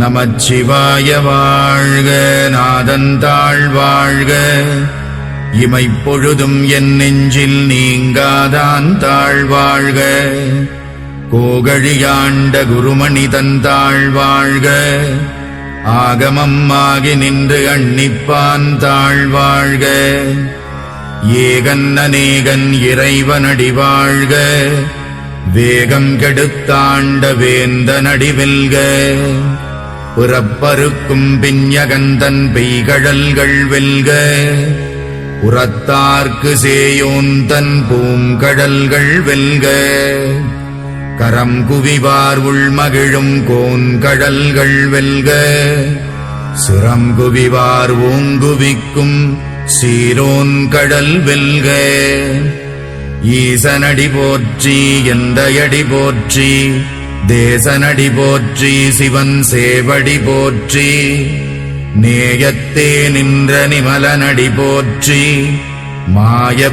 நமச்சிவாய வாழ்க. நாதந்தாள் வாழ்க. இமைப்பொழுதும் என் நெஞ்சில் நீங்காதான் தாழ் வாழ்க. கோகழியாண்ட குருமணி தந்தாள் வாழ்க. ஆகமம் ஆகி நின்று அண்ணிப்பான் தாழ் வாழ்க. ஏகன் அநேகன் இறைவனடி வாழ்க. வேகம் கெடுத்தாண்ட வேந்தனடி வெல்க. புறப்பருக்கும் பிஞகந்தன் பெய்கழல்கள் வெல்க. புறத்தார்க்கு சேயோந்தன் பூங்கடல்கள் வெல்க. கரம் குவிவார் உள்மகிழும் கோன்கடல்கள் வெல்க. சிரம் குவிவார் ஓங்குவிக்கும் சீரோன் கடல் வெல்க. ஈசனடி போற்றி எந்தையடி போற்றி. தேசனடி போற்றி சிவன் சேவடி போற்றி. நேயத்தே நின்ற நிமலனடி போற்றி. மாய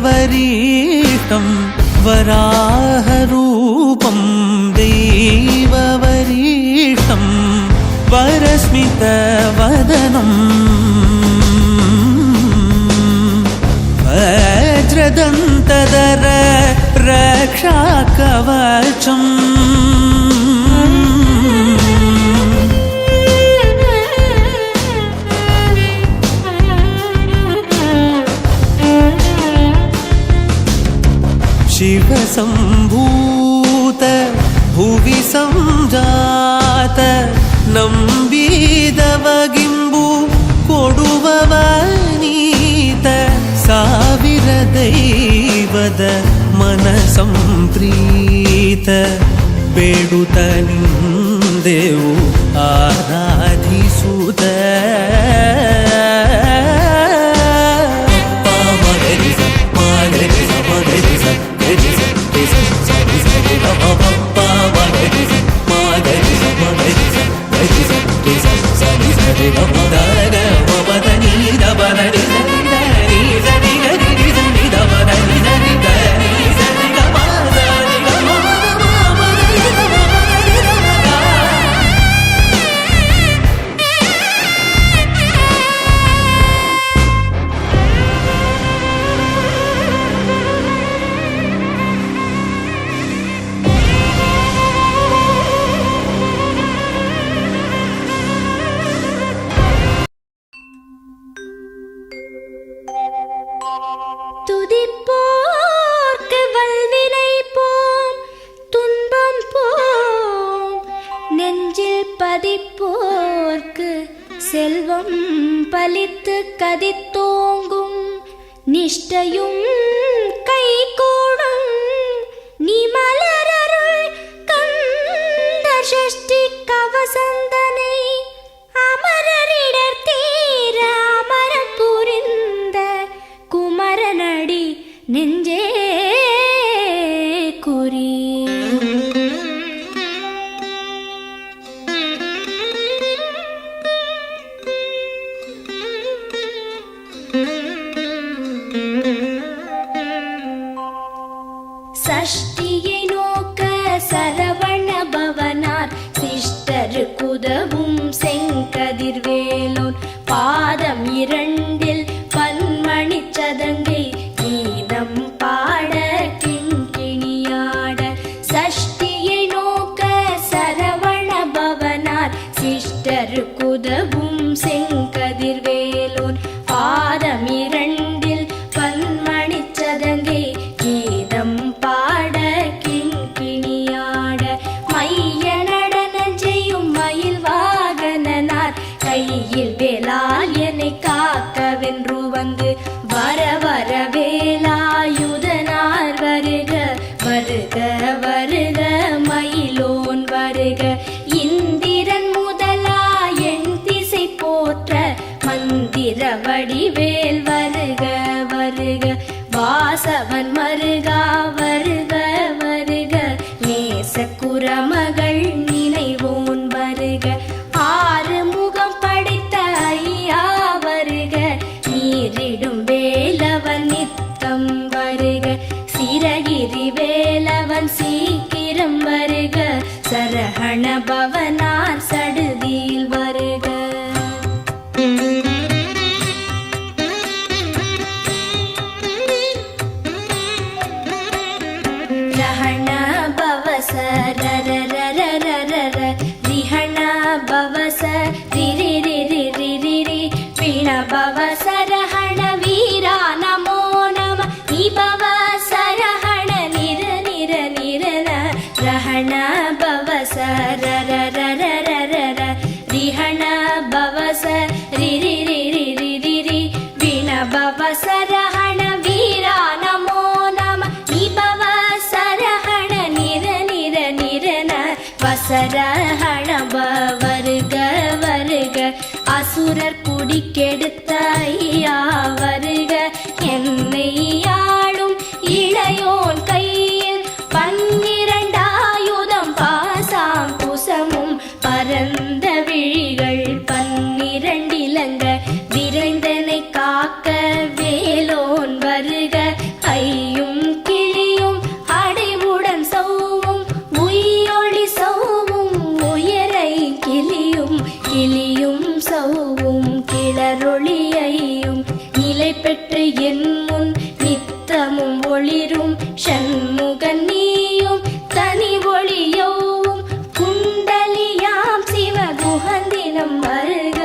देववरीष्टं वराहरूपं देववरीष्टं वरस्मितवदनं वज्रदन्तधर रक्षाकवचम् शिवसम्भूत भुवि संजात ನಂಬಿದವಗಿಂಬು ಕೊಡುವವನೀತ ಸಾವಿರ ದೈವದ ಮನ ಸಂಪ್ರೀತ ಬೇಡುತ್ತ ನಿಂದೆವು ಆರಾಧಿಸುತ್ತ துதிப்போர்க்கு வல்வினை போம் துன்பம் போம் நெஞ்சில் பதிப்போர்க்கு செல்வம் பலித்து கதித்தோங்கும் நிஷ்டையும் கைகூடும் நீ மலரருள் கந்த சஷ்டி கவசந்தனை அமரரிடர் தீர அமரம் புரிந்த குமரனடி நெஞ்சே குறி சஷ்டியை நோக்க சரவண பவனார் சிஷ்டருக்குதவும் செங்கதிர்வேலோன் பாதம் இரண்டில் பன்மணி சதங்கை கீதம் பாட கிண்கிணியாட சஷ்டியை நோக்க சரவண பவனார் சிஷ்டருக்குதவும் செங்கதிர்வேலோன் பாதம் இரண்டில் பன்மணி சதங்கை கீதம் பாட கிண்கிணியாட மைய நடன செய்யும் மயில் வாகனனார் கையில் வேலால் என்னை காக்கவென்று வந்து வர வர வேலாயுதனார் வருக வருக வருக மயிலோன் வருக இந்திரன் முதலா என் திசை போற்ற மந்திர வடிவேல் வருக வருக வாசவன் மருகா வருக வருக நேச குரமகள் நினைவோன் வருக ஆறு முகம் படைத்த ஐயா வருக நீரிடும் வேலவன் நித்தம் வருக சிரகிரி வேலவன் சீக்கிரம் வருக சரஹண பவனார் சடுதியில் வருக ரஹண பவச ரர ரர ரர ரிஹண பவச ரிரி ரிரி ரிரி ரி வீண பவச ரஹண வீரா நமோ நம நிபவ சரஹண நிர நிர நிரன ரஹண பவச ரர ரர ரர ரிஹண பவச ரிரி ரிரி ரிரி ரி வீண பவச ரஹண வீரா நமோ நம நிபவ சரஹண நிர நிர நிரன வசரஹண வருக வருக அசுரர் குடிக்கெடுத்த ஐயா வருக என்னை ஆளும் இளையோன் கையில் 12 ஆயுதம் பாசாம் குசமும் பரந்த விழிகள் 12 இலங்க விரைந்தனை காக்க வேலோன் வருக முன் நித்தமும் ஒளிரும் ஷண்முகன் நீயும் தனி ஒளியோவும் குண்டலியாம் சிவகுகந்தினம் வருக.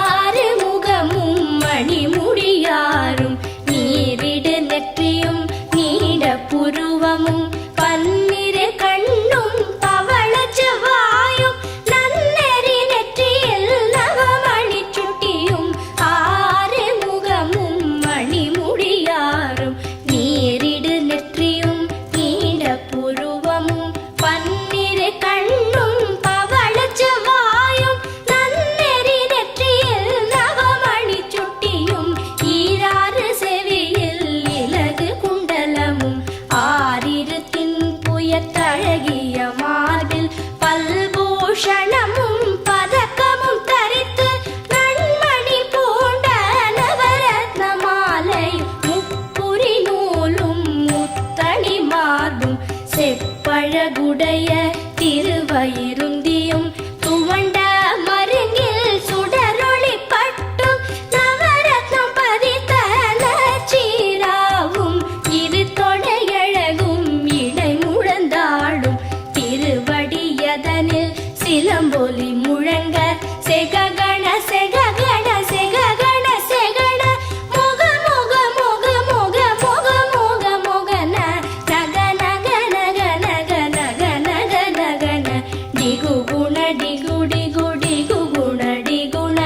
ஆறுமுகமும் மணிமுடியாரும் நீரிடு நெற்றியும் நீட புருவமும் பன்னிரு கண்ணும் பவள செவ்வாயும் நன்னெறி நெற்றியில் நவமணி சுட்டியும் ஆறுமுகமும் மணிமுடியாரும் நீரிடு நெற்றியும் நீட புருவமும் பன்னிரு கண்ணும் பவள செவ்வாயும் நன்னெறி நெற்றியில் நவமணி சுட்டியும் ஈராறு செவியில் இலகு குண்டலமும் ஆரிருத்தின் புயத்தழகிய மார்பில் பல்பூஷணமும் பதக்கமும் தரித்து நன்மணி பூண்ட நவரத்ன மாலை முப்புரி நூலும் முத்தணி மார்பும் செப்பழகுடைய திருவயிருந்தியும் துவண்ட மருங்கில் சுடரொளி பட்டும் நவரத்னம் பதித்த நச்சீராவும் இரு தொடையழகும் இடை முழந்தாடும் திருவடியதனில் சிலம்பொலி முழங்க செககண செககண செககண செகண முக முக முக முக முக முக முகன நக நக நக நக நக நக நகன டிகு குண டிகு டிகு டிகு குண டிகுண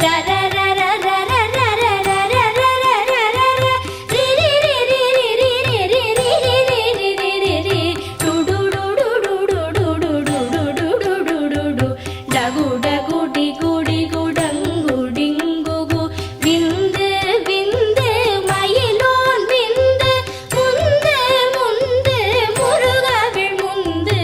ரர ரர ரர ரர ரர ரர ரர ரி ரி ரி ரி ரி ரி ரி ரி ரி ரி ரி ரி டு டு டு டு டு டு டு டு டு டு டு டு டு டு டகு டகு டிகு டிகு டங்கு டிங்குகு விந்து விந்து மயிலோன் விந்து முந்து முந்து முருகவிழ் முந்து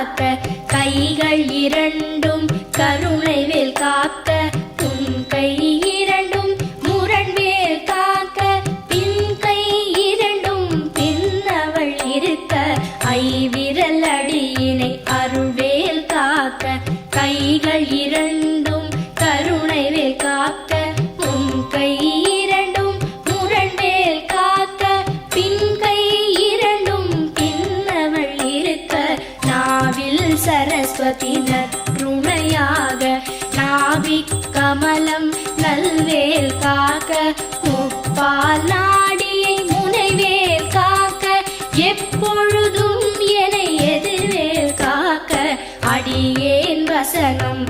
காக்க கைகள் இரண்டும் கருணை வேல் காக்க உன் கை இரண்டும் முரண்வேல் காக்க பின் கை இரண்டும் பின்னவள் இருக்க ஐவிரல் அடியினை அருள்வேல் காக்க கைகள் இரண்டும் கருணை வேல் காக்க உன் கை இரண்டும் முரண்வேல் காக்க பின் கை இரண்டும் பின்னவள் இருக்க நாவில் சரஸ்வதி நற்றுணையாக நாவிக் கமலம் நல்வேல் காக்க முப்பால் நாடியை முனைவேல் காக்க எப்பொழுதும் என எதிர்வேல் காக்க அடியேன் வசனம்